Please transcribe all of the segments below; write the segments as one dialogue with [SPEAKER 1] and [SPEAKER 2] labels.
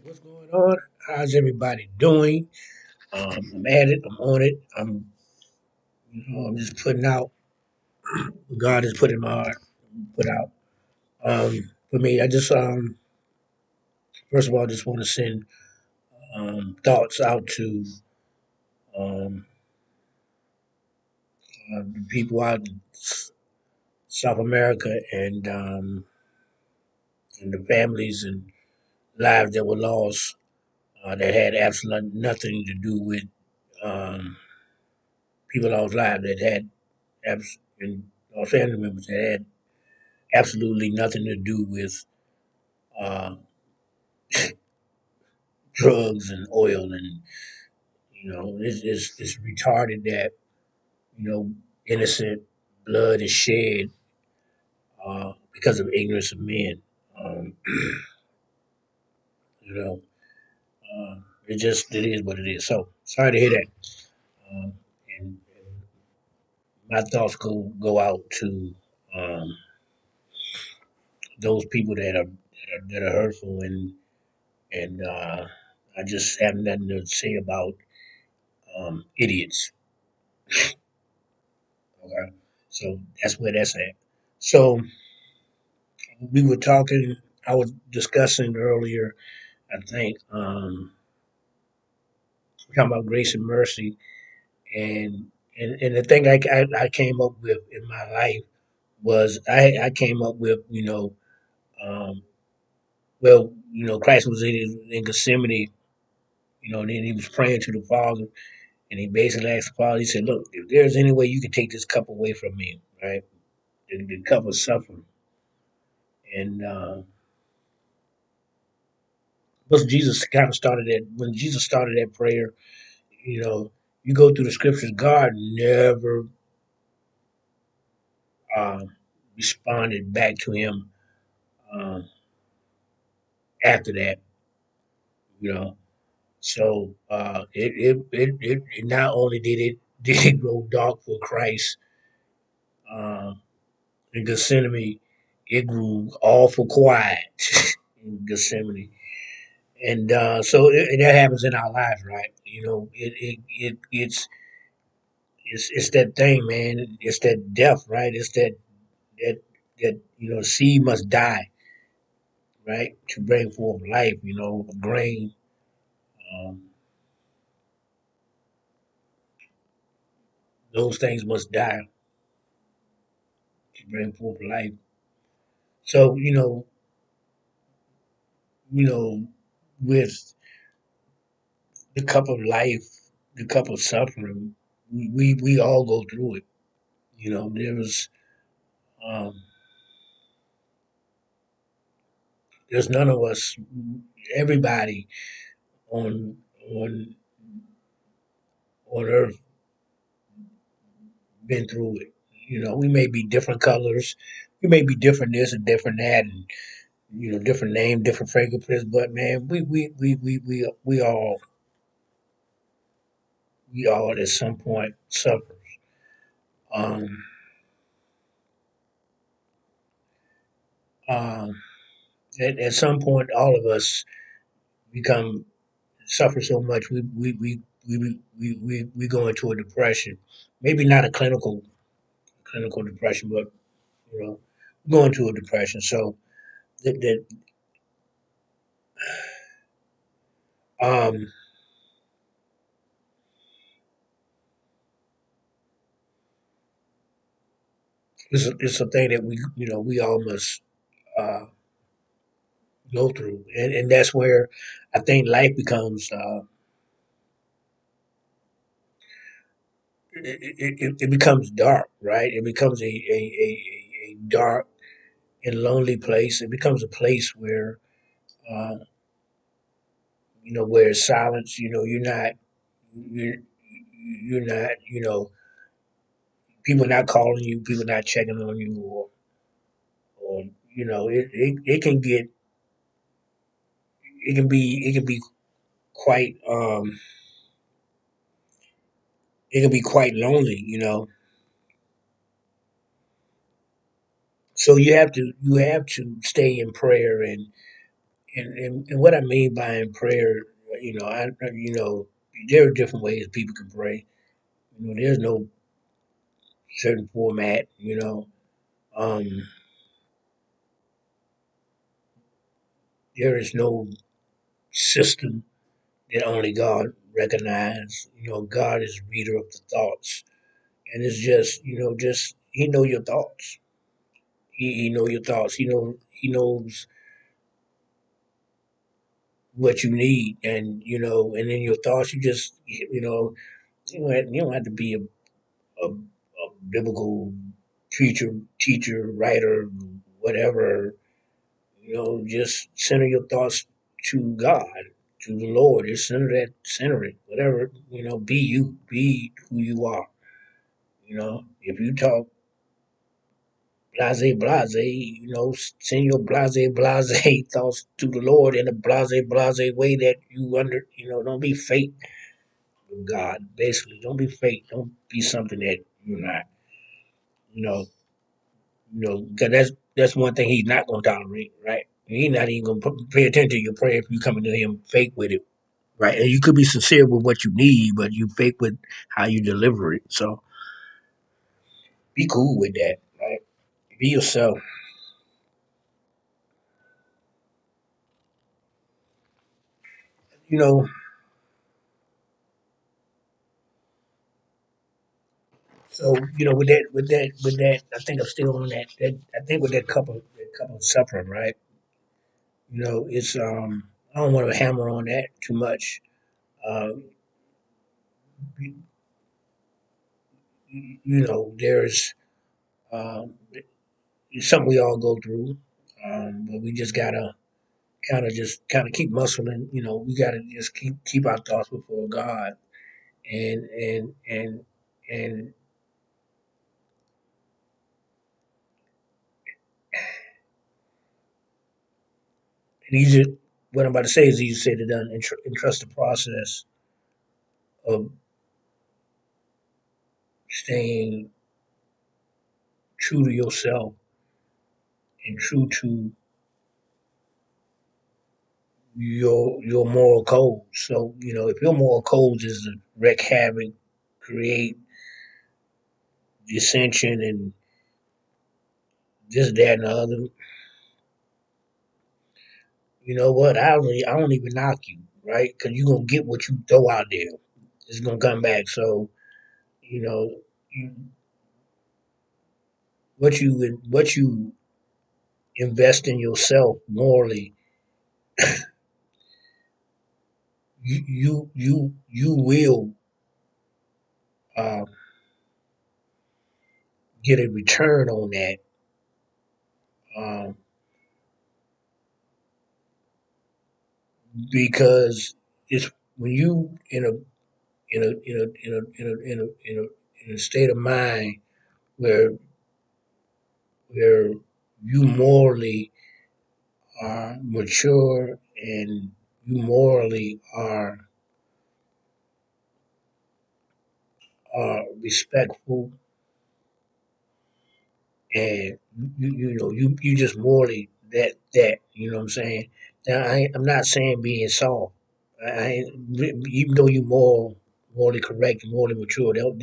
[SPEAKER 1] What's going on? How's everybody doing? I'm at it. I'm on it. I'm just putting out. God is putting my heart. Put out. For me, I just first of all, just want to send thoughts out to um, the people out in South America and the families and lives that were lost that had absolutely nothing to do with um, people lost lives that had and our family members that had absolutely nothing to do with uh, drugs and oil, and it's retarded that innocent blood is shed because of ignorance of men. Um, you know, it is what it is. So sorry to hear that. And my thoughts go out to um, those people that are hurtful, and I just have nothing to say about idiots. Okay, so that's where that's at. So we were talking. I was discussing earlier. I think we're talking about grace and mercy, and the thing I came up with in my life was I came up with um, Christ was in Gethsemane, and then he was praying to the Father, and he basically asked the Father. He said, "Look, if there's any way you can take this cup away from me, right? The cup of suffering." And was Jesus kind of started that when Jesus started that prayer. You know, you go through the scriptures. God never uh, responded back to him uh, after that. You know, so it not only did it grow dark for Christ uh, in Gethsemane, it grew awful quiet in Gethsemane. And and that happens in our lives, right? It's that thing, man. It's that death, right? It's that seed must die, right, to bring forth life. A grain. Um, those things must die to bring forth life. So you know, with the cup of life, the cup of suffering, we all go through it. Um, there's none of us. Everybody on on on earth been through it. We may be different colors, we may be different this and different that, and different name, different fingerprints, but man, we all at some point suffer. Um, um, at some point, all of us become suffer so much we go into a depression. Maybe not a clinical depression, but you know, go into a depression. So that um, it's a thing that we all must uh, go through, and that's where I think life becomes. It becomes dark, right? It becomes a dark and lonely place. It becomes a place where, uh, where it's silence. You're, you're not, people not calling you, people not checking on you, or it can be quite, it can be quite lonely. So you have to stay in prayer, And what I mean by in prayer, you know, there are different ways people can pray. You know, there's no certain format. Um, there is no system that only God recognizes. You know, God is reader of the thoughts, and it's just just He know your thoughts. He know your thoughts. He knows what you need, and and in your thoughts, you don't have to be a biblical preacher, teacher, writer, whatever. Just center your thoughts to God, to the Lord. Just center it, whatever. Be you, be who you are. If you talk blase, blase, send your blase, blase thoughts to the Lord in a blase, blase way that you don't be fake with God. Basically, don't be fake. Don't be something that you're not. You know, 'cause that's one thing He's not gonna tolerate, right? He's not even gonna pay attention to your prayer if you coming to Him fake with it, right? And you could be sincere with what you need, but you fake with how you deliver it. So be cool with that, right? Be yourself. You know, so with that, I think I'm still on that. I think with that couple suffering, right? It's I don't want to hammer on that too much. Um, there's um, it's something we all go through, but we just gotta kind of keep muscling. We gotta just keep our thoughts before God, and and and and and easier. What I'm about to say is easier said than done. And trust the process of staying true to yourself and true to your moral code. So if your moral code is to wreak havoc, create dissension, and this, that, and the other, you know what? I don't even knock you, right? Because you're gonna get what you throw out there. It's gonna come back. So you know, you, what you invest in yourself morally, you will uh, get a return on that. Um, because it's when you in a state of mind where where you morally are mature and you morally are respectful, and you just morally that. What I'm saying. Now I'm not saying being soft. Even though you're morally correct and morally mature, don't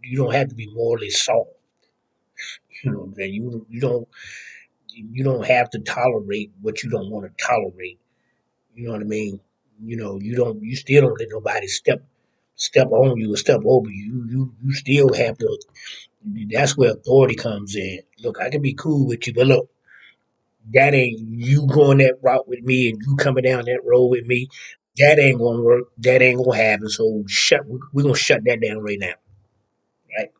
[SPEAKER 1] you don't have to be morally soft. That you don't have to tolerate what you don't want to tolerate. You know what I mean? You still don't let nobody step on you or step over you. You still have to. That's where authority comes in. Look, I can be cool with you, but look, that ain't you going that route with me and you coming down that road with me. That ain't gonna work. That ain't gonna happen. So we're gonna shut that down right now, right?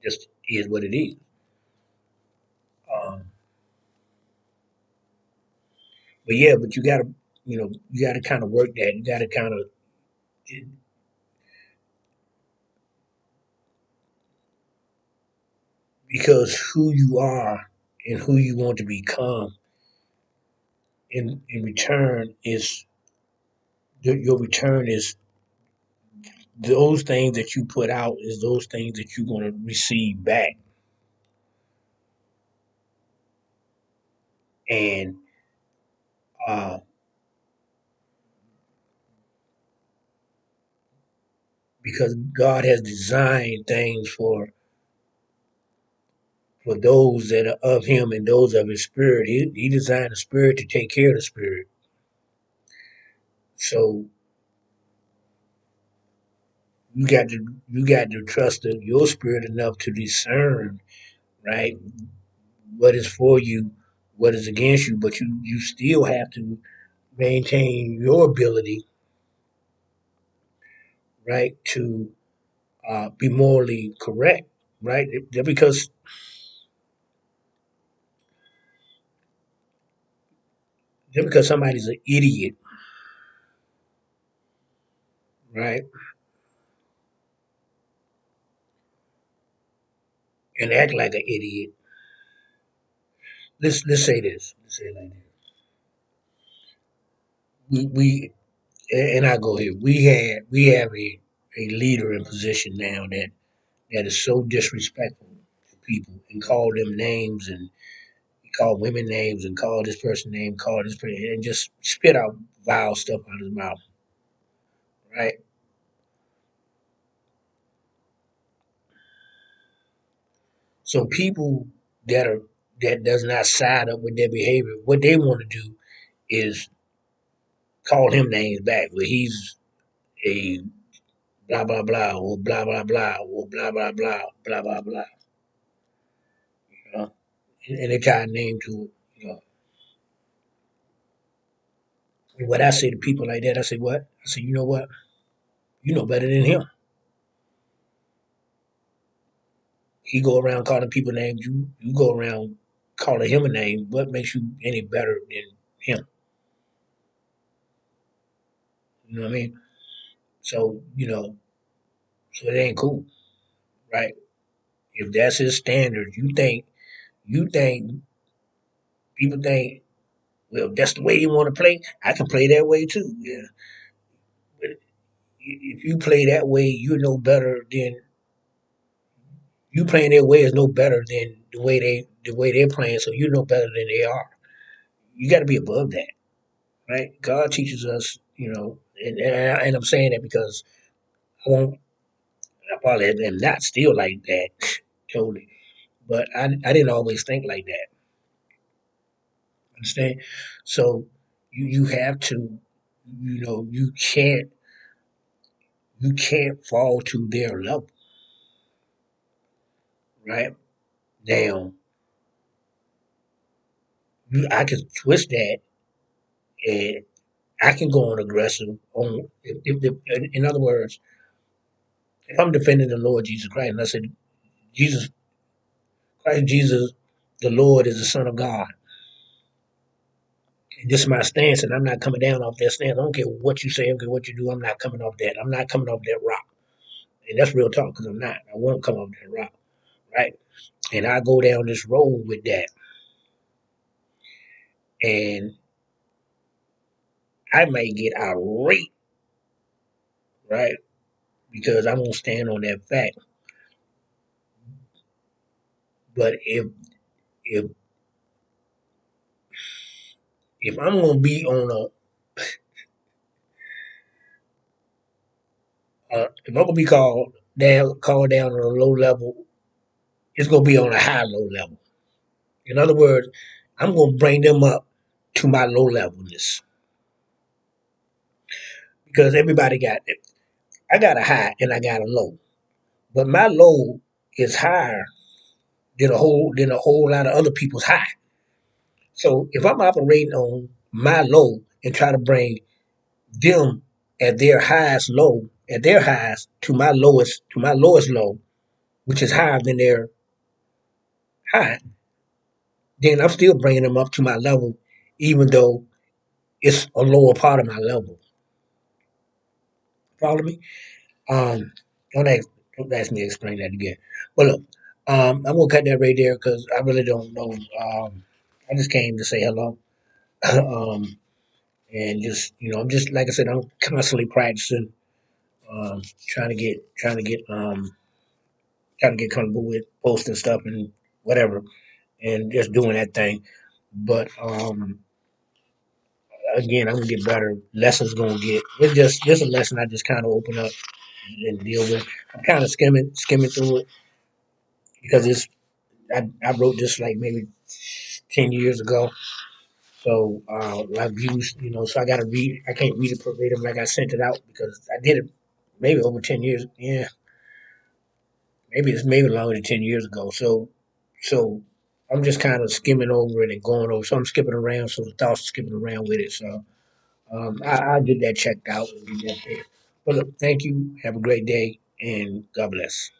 [SPEAKER 1] Just is what it is. Um, but yeah, but you gotta kind of work that. You gotta kind of because who you are and who you want to become in return is your return is those things that you put out is those things that you're going to receive back. And uh, because God has designed things for those that are of Him and those of His Spirit. He designed the Spirit to take care of the Spirit. So you got to trust your spirit enough to discern, right, what is for you, what is against you, but you still have to maintain your ability, right, to be morally correct, right? Just because somebody's an idiot, right, and act like an idiot. Let's say this. Let's say it like this. We and I go here. We have a leader in position now that is so disrespectful to people and call them names and call women names and call this person name, call this person, and just spit out vile stuff out of his mouth, right? So people that are that does not side up with their behavior, what they want to do is call him names back, where he's a blah blah blah or blah blah blah or blah blah blah blah blah blah, you know, and they tie a name to it, you know. And what I say to people like that, I say, what? I say, you know what? You know better than him. He go around calling people names. You go around calling him a name. What makes you any better than him? You know what I mean? So so it ain't cool, right? If that's his standard, you think people think, well, that's the way you want to play. I can play that way too. Yeah, but if you play that way, you're no better than you playing their way is no better than the way they're playing. So you're no better than they are. You got to be above that, right? God teaches us, and I'm saying that because I won't. I probably am not still like that, totally. But I didn't always think like that. Understand? So you have to, you can't fall to their level, right? Now I can twist that, and I can go on aggressive on. In other words, if I'm defending the Lord Jesus Christ, and I said Jesus Christ, Jesus, the Lord is the Son of God. This is my stance, and I'm not coming down off that stance. I don't care what you say, I don't care what you do. I'm not coming off that. I'm not coming off that rock, and that's real talk because I'm not. I won't come off that rock, right? And I go down this road with that, and I may get irate, right? Because I'm gonna stand on that fact. But if if I'm gonna be on if I'm gonna be called down on a low level, it's gonna be on a high low level. In other words, I'm gonna bring them up to my low levelness because everybody got it. I got a high and I got a low, but my low is higher than a whole lot of other people's high. So if I'm operating on my low and try to bring them at their highs to my lowest low, which is higher than their high, then I'm still bringing them up to my level, even though it's a lower part of my level. Follow me? Um, don't ask, don't ask me to explain that again. But look, I'm gonna cut that right there because I really don't know. I just came to say hello, and just I'm just like I said, I'm constantly practicing, trying to get comfortable with posting stuff and whatever, and just doing that thing. But again, I'm gonna get better. Lessons gonna get. It's just a lesson I just kind of open up and deal with. I'm kind of skimming through it because I wrote this like maybe 10 years ago. So I've used, so I got to read. I can't read it verbatim like I sent it out because I did it maybe over 10 years. Yeah, maybe it's maybe longer than 10 years ago. So I'm just kind of skimming over it and going over. So I'm skipping around. So the thoughts are skipping around with it. So I'll get that checked out and get that there. But look, thank you. Have a great day and God bless.